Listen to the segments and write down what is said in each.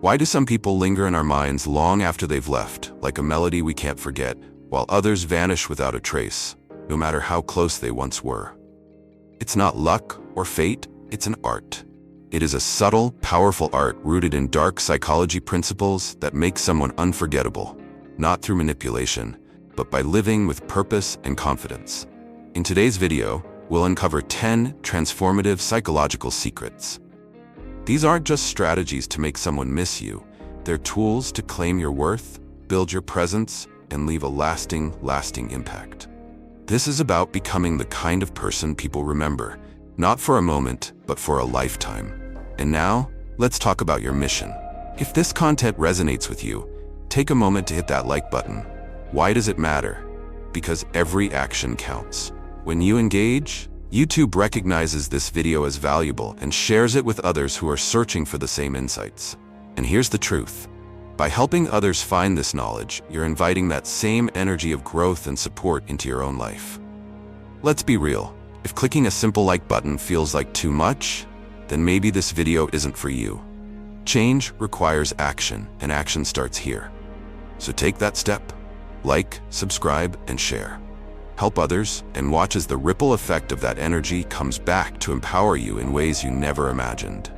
Why do some people linger in our minds long after they've left, like a melody we can't forget, while others vanish without a trace, no matter how close they once were? It's not luck or fate, it's an art. It is a subtle, powerful art rooted in dark psychology principles that make someone unforgettable, not through manipulation, but by living with purpose and confidence. In today's video, we'll uncover 10 transformative psychological secrets. These aren't just strategies to make someone miss you. They're tools to claim your worth, build your presence, and leave a lasting impact. This is about becoming the kind of person people remember, not for a moment, but for a lifetime. And now, let's talk about your mission. If this content resonates with you, take a moment to hit that like button. Why does it matter? Because every action counts. When you engage, YouTube recognizes this video as valuable and shares it with others who are searching for the same insights. And here's the truth. By helping others find this knowledge, you're inviting that same energy of growth and support into your own life. Let's be real. If clicking a simple like button feels like too much, then maybe this video isn't for you. Change requires action, and action starts here. So take that step. Like, subscribe, and share. Help others, and watch as the ripple effect of that energy comes back to empower you in ways you never imagined.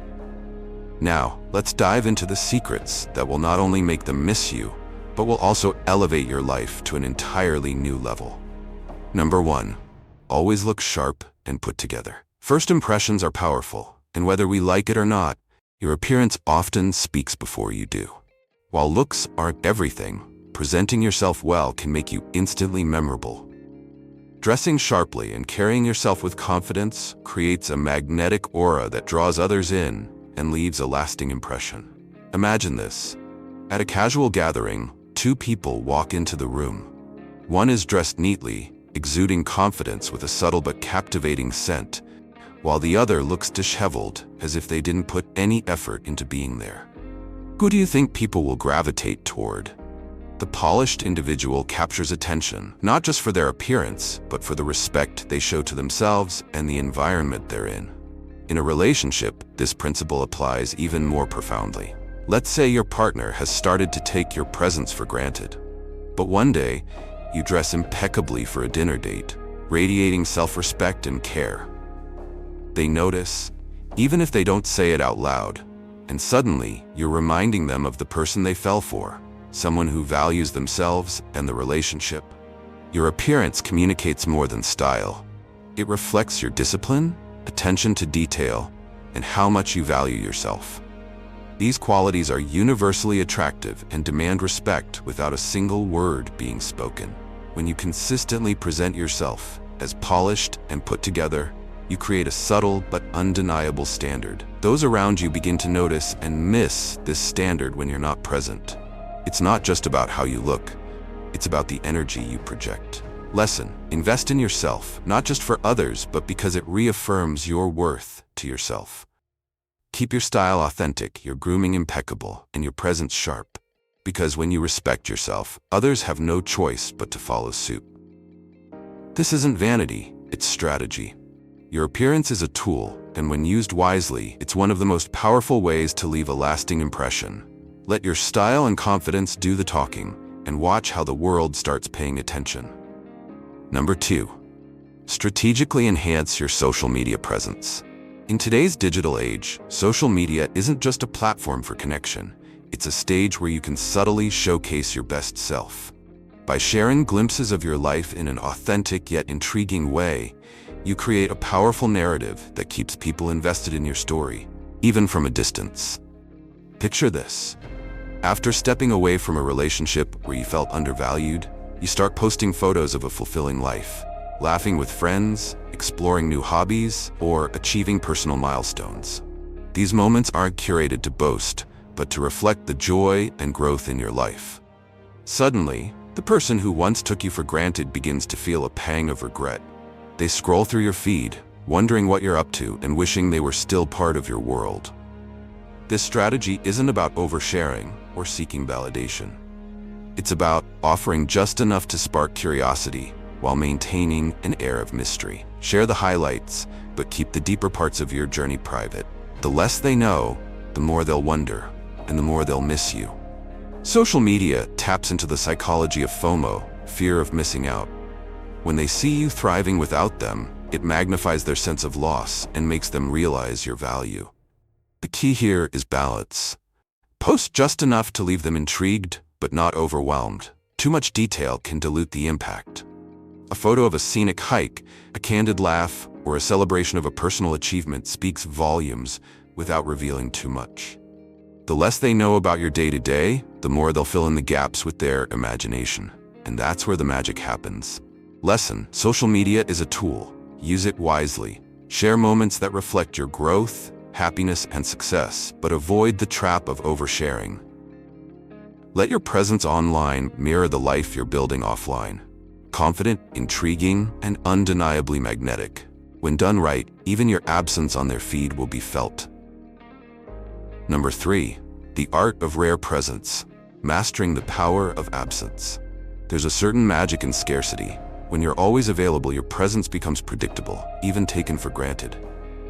Now, let's dive into the secrets that will not only make them miss you, but will also elevate your life to an entirely new level. Number 1. Always look sharp and put together. First impressions are powerful, and whether we like it or not, your appearance often speaks before you do. While looks aren't everything, presenting yourself well can make you instantly memorable. Dressing sharply and carrying yourself with confidence creates a magnetic aura that draws others in and leaves a lasting impression. Imagine this. At a casual gathering, two people walk into the room. One is dressed neatly, exuding confidence with a subtle but captivating scent, while the other looks disheveled, as if they didn't put any effort into being there. Who do you think people will gravitate toward? The polished individual captures attention, not just for their appearance, but for the respect they show to themselves and the environment they're in. In a relationship, this principle applies even more profoundly. Let's say your partner has started to take your presence for granted. But one day, you dress impeccably for a dinner date, radiating self-respect and care. They notice, even if they don't say it out loud, and suddenly you're reminding them of the person they fell for, someone who values themselves and the relationship. Your appearance communicates more than style. It reflects your discipline, attention to detail, and how much you value yourself. These qualities are universally attractive and demand respect without a single word being spoken. When you consistently present yourself as polished and put together, you create a subtle but undeniable standard. Those around you begin to notice and miss this standard when you're not present. It's not just about how you look, it's about the energy you project. Lesson: invest in yourself, not just for others, but because it reaffirms your worth to yourself. Keep your style authentic, your grooming impeccable, and your presence sharp. Because when you respect yourself, others have no choice but to follow suit. This isn't vanity, it's strategy. Your appearance is a tool, and when used wisely, it's one of the most powerful ways to leave a lasting impression. Let your style and confidence do the talking, and watch how the world starts paying attention. Number 2. Strategically enhance your social media presence. In today's digital age, social media isn't just a platform for connection. It's a stage where you can subtly showcase your best self. By sharing glimpses of your life in an authentic yet intriguing way, you create a powerful narrative that keeps people invested in your story, even from a distance. Picture this. After stepping away from a relationship where you felt undervalued, you start posting photos of a fulfilling life, laughing with friends, exploring new hobbies, or achieving personal milestones. These moments aren't curated to boast, but to reflect the joy and growth in your life. Suddenly, the person who once took you for granted begins to feel a pang of regret. They scroll through your feed, wondering what you're up to and wishing they were still part of your world. This strategy isn't about oversharing or seeking validation. It's about offering just enough to spark curiosity while maintaining an air of mystery. Share the highlights, but keep the deeper parts of your journey private. The less they know, the more they'll wonder. and the more they'll miss you. Social media taps into the psychology of FOMO, fear of missing out. When they see you thriving without them, it magnifies their sense of loss and makes them realize your value. The key here is balance. Post just enough to leave them intrigued, but not overwhelmed. Too much detail can dilute the impact. A photo of a scenic hike, a candid laugh, or a celebration of a personal achievement speaks volumes without revealing too much. The less they know about your day-to-day, the more they'll fill in the gaps with their imagination. And that's where the magic happens. Lesson: social media is a tool. Use it wisely. Share moments that reflect your growth, happiness, and success, but avoid the trap of oversharing. Let your presence online mirror the life you're building offline. Confident, intriguing, and undeniably magnetic. When done right, even your absence on their feed will be felt. Number 3. The art of rare presence. Mastering the power of absence. There's a certain magic in scarcity. When you're always available, your presence becomes predictable, even taken for granted.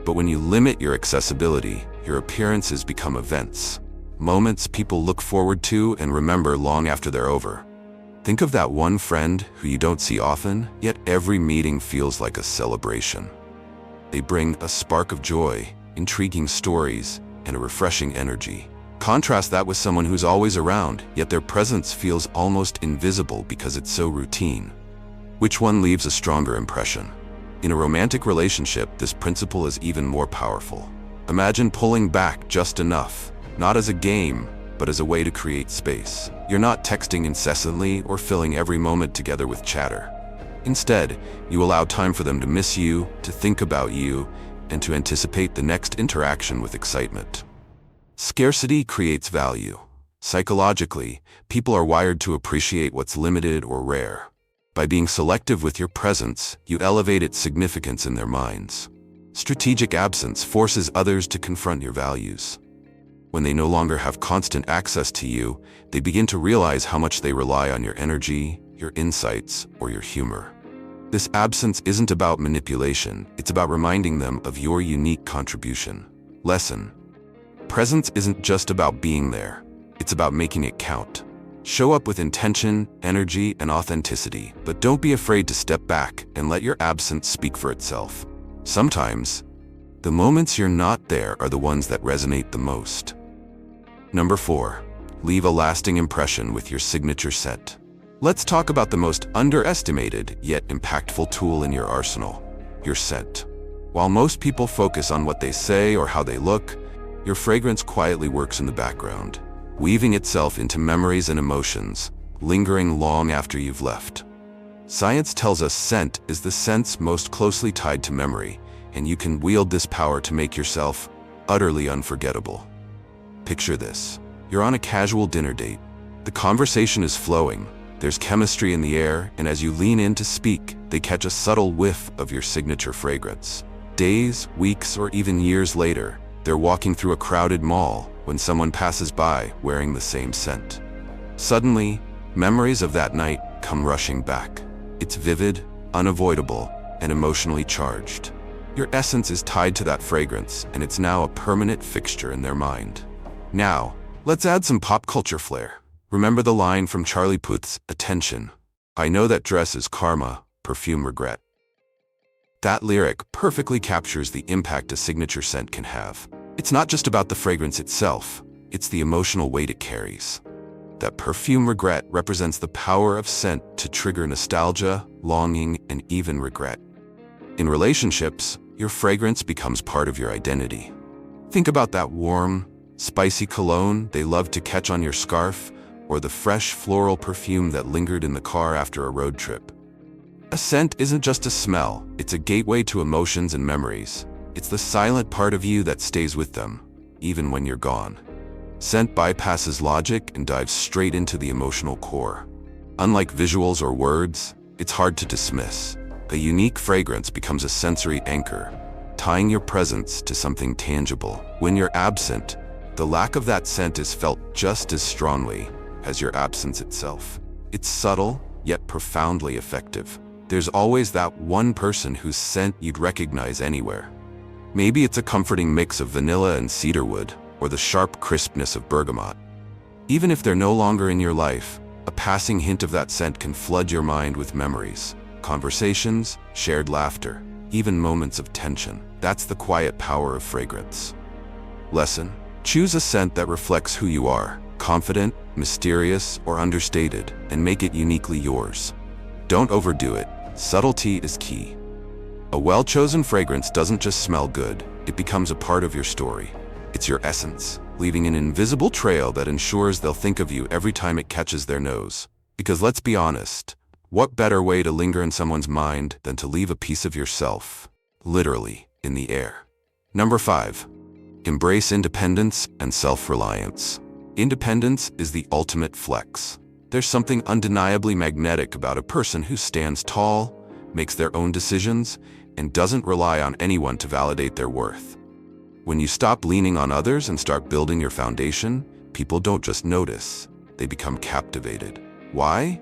But when you limit your accessibility, your appearances become events. Moments people look forward to and remember long after they're over. Think of that one friend who you don't see often, yet every meeting feels like a celebration. They bring a spark of joy, intriguing stories, and a refreshing energy. Contrast that with someone who's always around, yet their presence feels almost invisible because it's so routine. Which one leaves a stronger impression? In a romantic relationship, this principle is even more powerful. Imagine pulling back just enough, not as a game, but as a way to create space. You're not texting incessantly or filling every moment together with chatter. Instead, you allow time for them to miss you, to think about you, and to anticipate the next interaction with excitement. Scarcity creates value. Psychologically, people are wired to appreciate what's limited or rare. By being selective with your presence, you elevate its significance in their minds. Strategic absence forces others to confront your values. When they no longer have constant access to you, they begin to realize how much they rely on your energy, your insights, or your humor. This absence isn't about manipulation, it's about reminding them of your unique contribution. Lesson: presence isn't just about being there, it's about making it count. Show up with intention, energy, and authenticity, but don't be afraid to step back and let your absence speak for itself. Sometimes, the moments you're not there are the ones that resonate the most. Number 4. Leave a lasting impression with your signature scent. Let's talk about the most underestimated yet impactful tool in your arsenal: your scent. While most people focus on what they say or how they look, your fragrance quietly works in the background, weaving itself into memories and emotions, lingering long after you've left. Science tells us scent is the sense most closely tied to memory, and you can wield this power to make yourself utterly unforgettable. Picture this. You're on a casual dinner date. The conversation is flowing, there's chemistry in the air, and as you lean in to speak, they catch a subtle whiff of your signature fragrance. Days, weeks, or even years later, they're walking through a crowded mall when someone passes by wearing the same scent. Suddenly, memories of that night come rushing back. It's vivid, unavoidable, and emotionally charged. Your essence is tied to that fragrance, and it's now a permanent fixture in their mind. Now, let's add some pop culture flair. Remember the line from Charlie Puth's Attention? I know that dress is karma, perfume regret. That lyric perfectly captures the impact a signature scent can have. It's not just about the fragrance itself, it's the emotional weight it carries. That perfume regret represents the power of scent to trigger nostalgia, longing, and even regret. In relationships, your fragrance becomes part of your identity. Think about that warm, spicy cologne they loved to catch on your scarf, or the fresh floral perfume that lingered in the car after a road trip. A scent isn't just a smell, it's a gateway to emotions and memories. It's the silent part of you that stays with them, even when you're gone. Scent bypasses logic and dives straight into the emotional core. Unlike visuals or words, it's hard to dismiss. A unique fragrance becomes a sensory anchor, tying your presence to something tangible. When you're absent, the lack of that scent is felt just as strongly as your absence itself. It's subtle, yet profoundly effective. There's always that one person whose scent you'd recognize anywhere. Maybe it's a comforting mix of vanilla and cedarwood, or the sharp crispness of bergamot. Even if they're no longer in your life, a passing hint of that scent can flood your mind with memories, conversations, shared laughter, even moments of tension. That's the quiet power of fragrance. Lesson: choose a scent that reflects who you are, confident, mysterious, or understated, and make it uniquely yours. Don't overdo it. Subtlety is key. A well-chosen fragrance doesn't just smell good, it becomes a part of your story. It's your essence, leaving an invisible trail that ensures they'll think of you every time it catches their nose. Because let's be honest, what better way to linger in someone's mind than to leave a piece of yourself, literally, in the air? Number 5. Embrace independence and self-reliance. Independence is the ultimate flex. There's something undeniably magnetic about a person who stands tall, makes their own decisions, and doesn't rely on anyone to validate their worth. When you stop leaning on others and start building your foundation, people don't just notice, they become captivated. Why?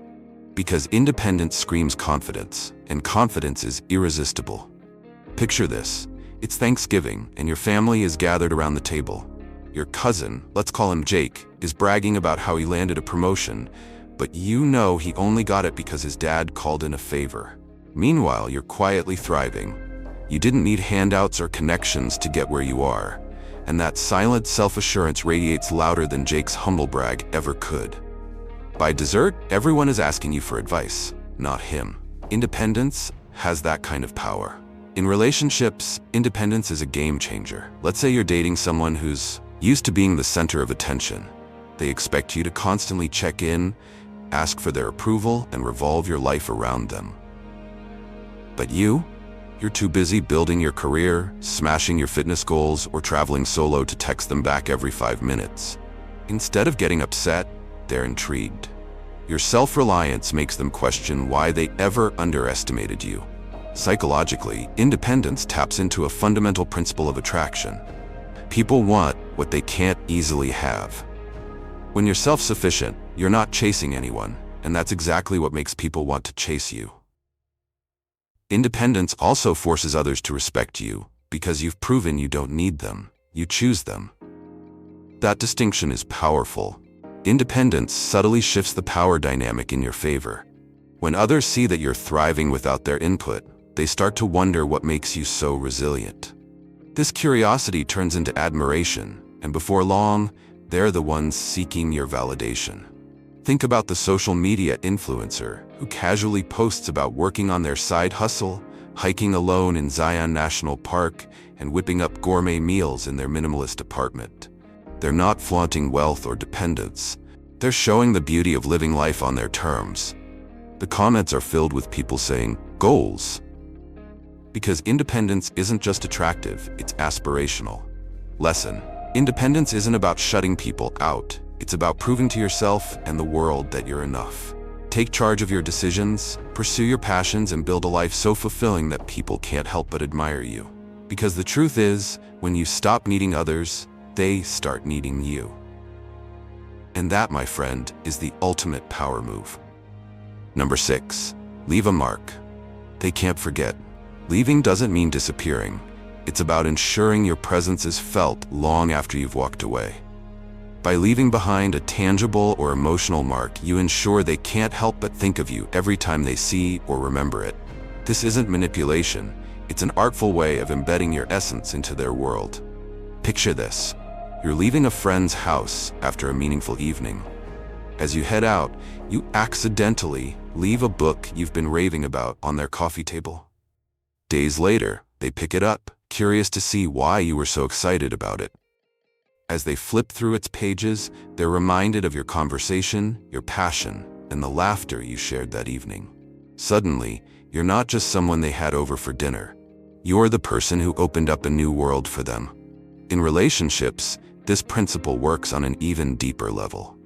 Because independence screams confidence, and confidence is irresistible. Picture this. It's Thanksgiving, and your family is gathered around the table. Your cousin, let's call him Jake, is bragging about how he landed a promotion, but you know he only got it because his dad called in a favor. Meanwhile, you're quietly thriving. You didn't need handouts or connections to get where you are, and that silent self-assurance radiates louder than Jake's humble brag ever could. By dessert, everyone is asking you for advice, not him. Independence has that kind of power. In relationships, independence is a game changer. Let's say you're dating someone who's used to being the center of attention. They expect you to constantly check in, ask for their approval, and revolve your life around them. But you're too busy building your career, smashing your fitness goals, or traveling solo to text them back every 5 minutes. Instead of getting upset, they're intrigued. Your self-reliance makes them question why they ever underestimated you. Psychologically, independence taps into a fundamental principle of attraction. People want what they can't easily have. When you're self-sufficient, you're not chasing anyone, and that's exactly what makes people want to chase you. Independence also forces others to respect you, because you've proven you don't need them, you choose them. That distinction is powerful. Independence subtly shifts the power dynamic in your favor. When others see that you're thriving without their input, they start to wonder what makes you so resilient. This curiosity turns into admiration, and before long, they're the ones seeking your validation. Think about the social media influencer who casually posts about working on their side hustle, hiking alone in Zion National Park, and whipping up gourmet meals in their minimalist apartment. They're not flaunting wealth or dependence. They're showing the beauty of living life on their terms. The comments are filled with people saying, "Goals." Because independence isn't just attractive, it's aspirational. Lesson: independence isn't about shutting people out. It's about proving to yourself and the world that you're enough. Take charge of your decisions, pursue your passions, and build a life so fulfilling that people can't help but admire you. Because the truth is, when you stop needing others, they start needing you. And that, my friend, is the ultimate power move. Number 6. Leave a mark. They can't forget. Leaving doesn't mean disappearing. It's about ensuring your presence is felt long after you've walked away. By leaving behind a tangible or emotional mark, you ensure they can't help but think of you every time they see or remember it. This isn't manipulation. It's an artful way of embedding your essence into their world. Picture this. You're leaving a friend's house after a meaningful evening. As you head out, you accidentally leave a book you've been raving about on their coffee table. Days later, they pick it up, curious to see why you were so excited about it. As they flip through its pages, they're reminded of your conversation, your passion, and the laughter you shared that evening. Suddenly, you're not just someone they had over for dinner. You're the person who opened up a new world for them. In relationships, this principle works on an even deeper level.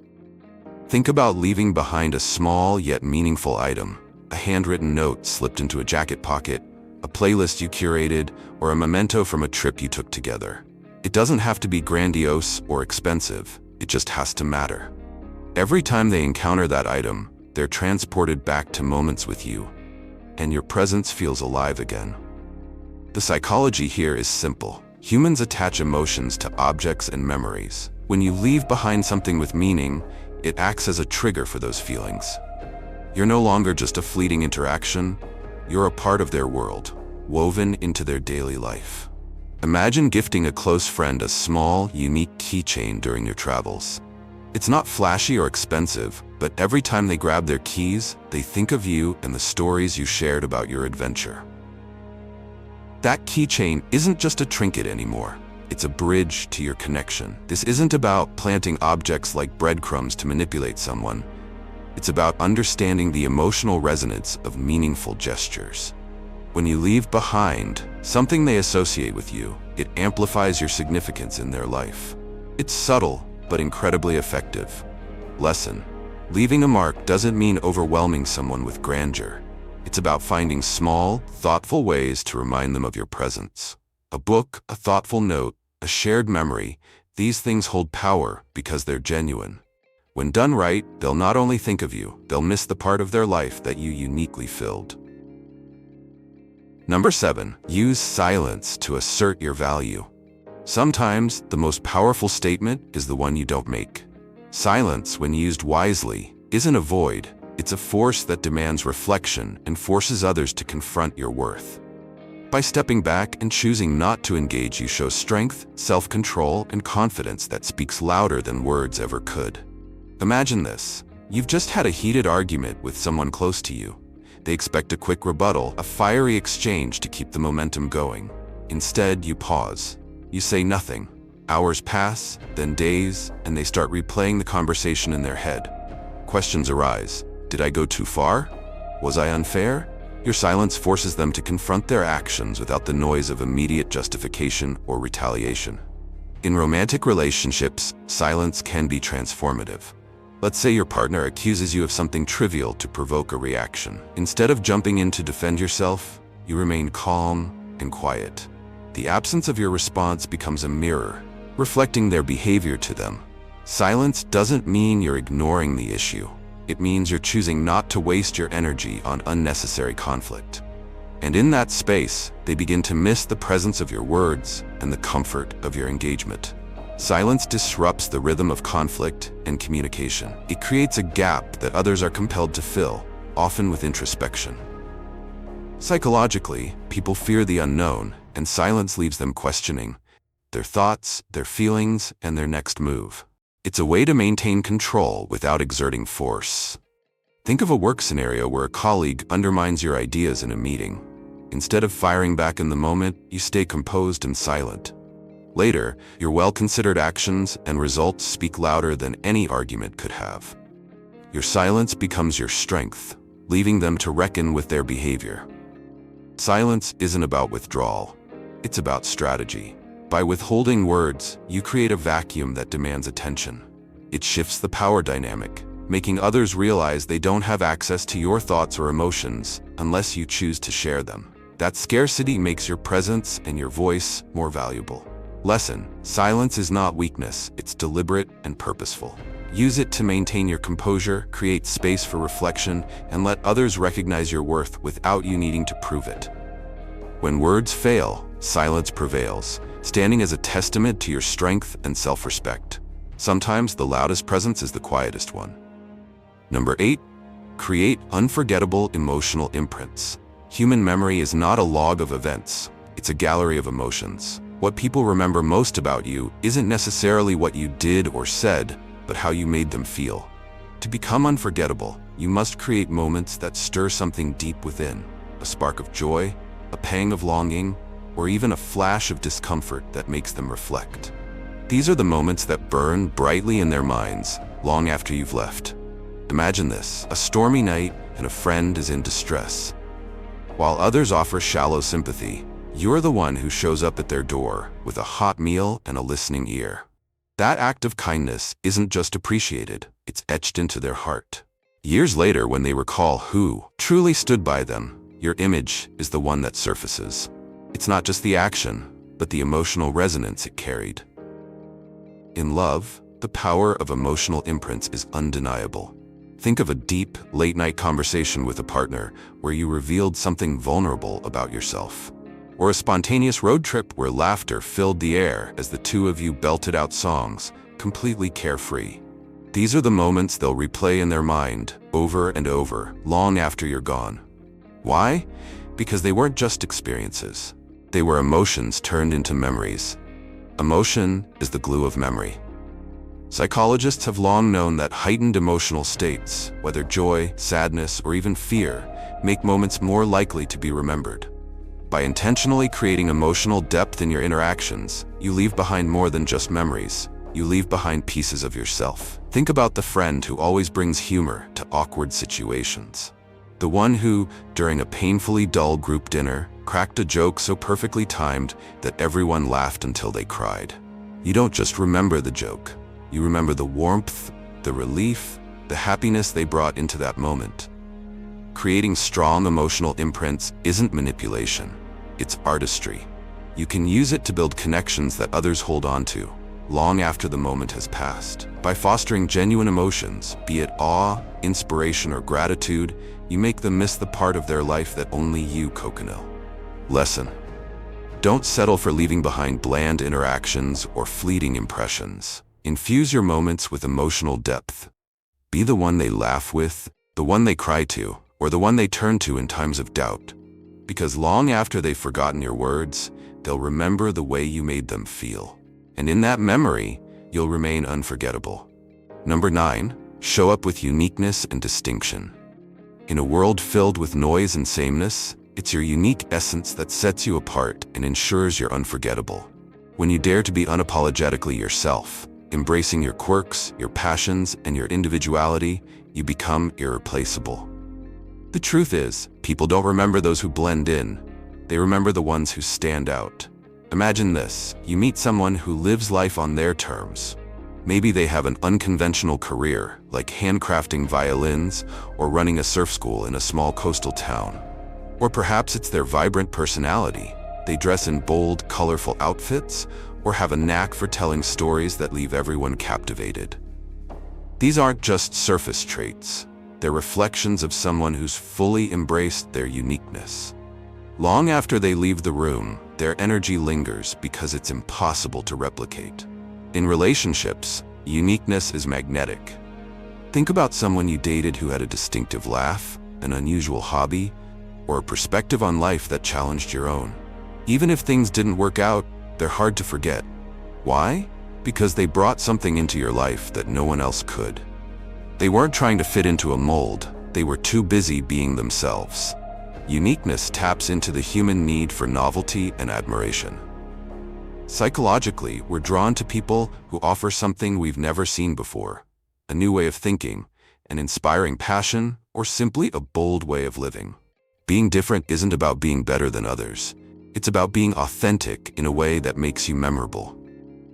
Think about leaving behind a small yet meaningful item, a handwritten note slipped into a jacket pocket, a playlist you curated, or a memento from a trip you took together. It doesn't have to be grandiose or expensive, it just has to matter. Every time they encounter that item, they're transported back to moments with you, and your presence feels alive again. The psychology here is simple. Humans attach emotions to objects and memories. When you leave behind something with meaning, it acts as a trigger for those feelings. You're no longer just a fleeting interaction, you're a part of their world, woven into their daily life. Imagine gifting a close friend a small, unique keychain during your travels. It's not flashy or expensive, but every time they grab their keys, they think of you and the stories you shared about your adventure. That keychain isn't just a trinket anymore. It's a bridge to your connection. This isn't about planting objects like breadcrumbs to manipulate someone. It's about understanding the emotional resonance of meaningful gestures. When you leave behind something they associate with you, it amplifies your significance in their life. It's subtle, but incredibly effective. Lesson: leaving a mark doesn't mean overwhelming someone with grandeur. It's about finding small, thoughtful ways to remind them of your presence. A book, a thoughtful note, a shared memory, these things hold power because they're genuine. When done right, they'll not only think of you, they'll miss the part of their life that you uniquely filled. Number 7, use silence to assert your value. Sometimes, the most powerful statement is the one you don't make. Silence, when used wisely, isn't a void. It's a force that demands reflection and forces others to confront your worth. By stepping back and choosing not to engage, you show strength, self-control, and confidence that speaks louder than words ever could. Imagine this. You've just had a heated argument with someone close to you. They expect a quick rebuttal, a fiery exchange to keep the momentum going. Instead, you pause. You say nothing. Hours pass, then days, and they start replaying the conversation in their head. Questions arise. Did I go too far? Was I unfair? Your silence forces them to confront their actions without the noise of immediate justification or retaliation. In romantic relationships, silence can be transformative. Let's say your partner accuses you of something trivial to provoke a reaction. Instead of jumping in to defend yourself, you remain calm and quiet. The absence of your response becomes a mirror, reflecting their behavior to them. Silence doesn't mean you're ignoring the issue. It means you're choosing not to waste your energy on unnecessary conflict. And in that space, they begin to miss the presence of your words and the comfort of your engagement. Silence disrupts the rhythm of conflict and communication. It creates a gap that others are compelled to fill, often with introspection. Psychologically, people fear the unknown, and silence leaves them questioning their thoughts, their feelings, and their next move. It's a way to maintain control without exerting force. Think of a work scenario where a colleague undermines your ideas in a meeting. Instead of firing back in the moment, you stay composed and silent. Later, your well-considered actions and results speak louder than any argument could have. Your silence becomes your strength, leaving them to reckon with their behavior. Silence isn't about withdrawal. It's about strategy. By withholding words, you create a vacuum that demands attention. It shifts the power dynamic, making others realize they don't have access to your thoughts or emotions unless you choose to share them. That scarcity makes your presence and your voice more valuable. Lesson: silence is not weakness, it's deliberate and purposeful. Use it to maintain your composure, create space for reflection, and let others recognize your worth without you needing to prove it. When words fail, silence prevails, standing as a testament to your strength and self-respect. Sometimes the loudest presence is the quietest one. Number 8, create unforgettable emotional imprints. Human memory is not a log of events, it's a gallery of emotions. What people remember most about you isn't necessarily what you did or said, but how you made them feel. To become unforgettable, you must create moments that stir something deep within, a spark of joy, a pang of longing, or even a flash of discomfort that makes them reflect. These are the moments that burn brightly in their minds long after you've left. Imagine this: a stormy night and a friend is in distress. While others offer shallow sympathy, you're the one who shows up at their door with a hot meal and a listening ear. That act of kindness isn't just appreciated, it's etched into their heart. Years later, when they recall who truly stood by them, your image is the one that surfaces. It's not just the action, but the emotional resonance it carried. In love, the power of emotional imprints is undeniable. Think of a deep, late-night conversation with a partner where you revealed something vulnerable about yourself. or a spontaneous road trip where laughter filled the air as the two of you belted out songs, completely carefree. These are the moments they'll replay in their mind over and over, long after you're gone. Why? Because they weren't just experiences. They were emotions turned into memories. Emotion is the glue of memory. Psychologists have long known that heightened emotional states, whether joy, sadness, or even fear, make moments more likely to be remembered. By intentionally creating emotional depth in your interactions, you leave behind more than just memories. You leave behind pieces of yourself. Think about the friend who always brings humor to awkward situations. The one who, during a painfully dull group dinner, cracked a joke so perfectly timed that everyone laughed until they cried. You don't just remember the joke. You remember the warmth, the relief, the happiness they brought into that moment. Creating strong emotional imprints isn't manipulation. It's artistry. You can use it to build connections that others hold on to, long after the moment has passed. By fostering genuine emotions, be it awe, inspiration, or gratitude, you make them miss the part of their life that only you know. Lesson: don't settle for leaving behind bland interactions or fleeting impressions. Infuse your moments with emotional depth. Be the one they laugh with, the one they cry to, or the one they turn to in times of doubt. Because long after they've forgotten your words, they'll remember the way you made them feel. And in that memory, you'll remain unforgettable. Number 9, show up with uniqueness and distinction. In a world filled with noise and sameness, it's your unique essence that sets you apart and ensures you're unforgettable. When you dare to be unapologetically yourself, embracing your quirks, your passions, and your individuality, you become irreplaceable. The truth is, people don't remember those who blend in. They remember the ones who stand out. Imagine this: you meet someone who lives life on their terms. Maybe they have an unconventional career, like handcrafting violins or running a surf school in a small coastal town. Or perhaps it's their vibrant personality. They dress in bold, colorful outfits, or have a knack for telling stories that leave everyone captivated. These aren't just surface traits. They're reflections of someone who's fully embraced their uniqueness. Long after they leave the room, their energy lingers because it's impossible to replicate. In relationships, uniqueness is magnetic. Think about someone you dated who had a distinctive laugh, an unusual hobby, or a perspective on life that challenged your own. Even if things didn't work out, they're hard to forget. Why? Because they brought something into your life that no one else could. They weren't trying to fit into a mold. They were too busy being themselves. Uniqueness taps into the human need for novelty and admiration. Psychologically, we're drawn to people who offer something we've never seen before, a new way of thinking, an inspiring passion, or simply a bold way of living. Being different isn't about being better than others. It's about being authentic in a way that makes you memorable.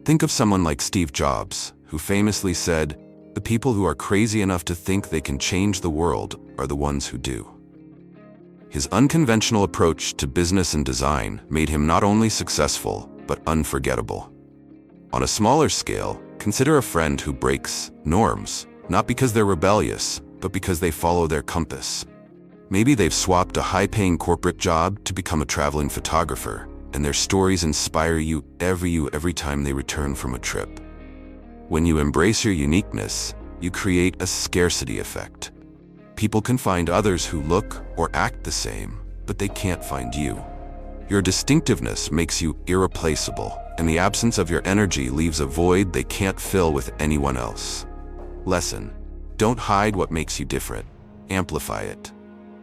Think of someone like Steve Jobs, who famously said, "The people who are crazy enough to think they can change the world are the ones who do." His unconventional approach to business and design made him not only successful, but unforgettable. On a smaller scale, consider a friend who breaks norms, not because they're rebellious, but because they follow their compass. Maybe they've swapped a high-paying corporate job to become a traveling photographer, and their stories inspire you every time they return from a trip. When you embrace your uniqueness, you create a scarcity effect. People can find others who look or act the same, but they can't find you. Your distinctiveness makes you irreplaceable, and the absence of your energy leaves a void they can't fill with anyone else. Lesson: don't hide what makes you different. Amplify it.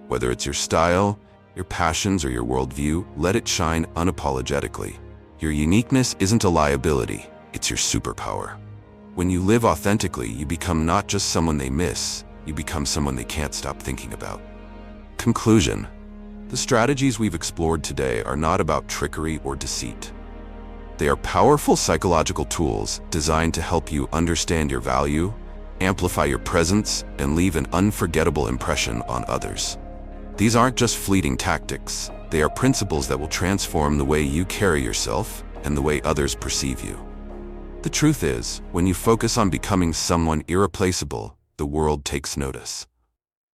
Whether it's your style, your passions, or your worldview, let it shine unapologetically. Your uniqueness isn't a liability, it's your superpower. When you live authentically, you become not just someone they miss, you become someone they can't stop thinking about. Conclusion: the strategies we've explored today are not about trickery or deceit. They are powerful psychological tools designed to help you understand your value, amplify your presence, and leave an unforgettable impression on others. These aren't just fleeting tactics. They are principles that will transform the way you carry yourself and the way others perceive you. The truth is, when you focus on becoming someone irreplaceable, the world takes notice.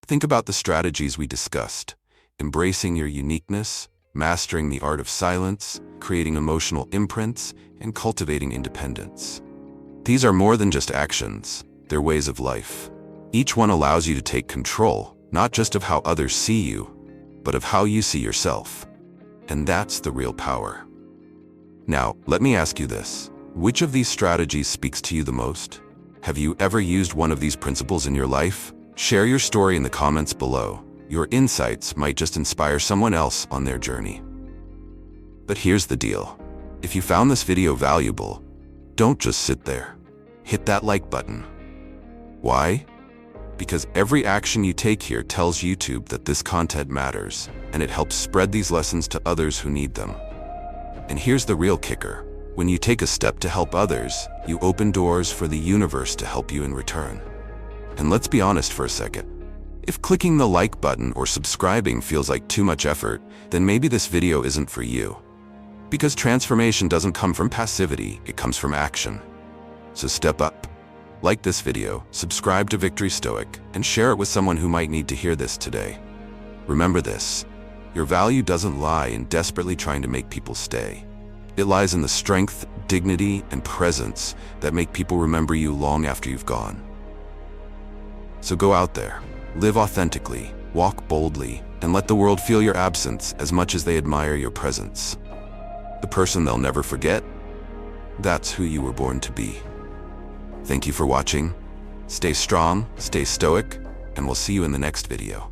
Think about the strategies we discussed: embracing your uniqueness, mastering the art of silence, creating emotional imprints, and cultivating independence. These are more than just actions, they're ways of life. Each one allows you to take control, not just of how others see you, but of how you see yourself. And that's the real power. Now, let me ask you this. Which of these strategies speaks to you the most? Have you ever used one of these principles in your life? Share your story in the comments below. Your insights might just inspire someone else on their journey. But here's the deal. If you found this video valuable, don't just sit there. Hit that like button. Why? Because every action you take here tells YouTube that this content matters, and it helps spread these lessons to others who need them. And here's the real kicker. When you take a step to help others, you open doors for the universe to help you in return. And let's be honest for a second. If clicking the like button or subscribing feels like too much effort, then maybe this video isn't for you. Because transformation doesn't come from passivity, it comes from action. So step up. Like this video, subscribe to Victory Stoic, and share it with someone who might need to hear this today. Remember this, your value doesn't lie in desperately trying to make people stay. It lies in the strength, dignity, and presence that make people remember you long after you've gone. So go out there, live authentically, walk boldly, and let the world feel your absence as much as they admire your presence. The person they'll never forget, that's who you were born to be. Thank you for watching. Stay strong, stay stoic, and we'll see you in the next video.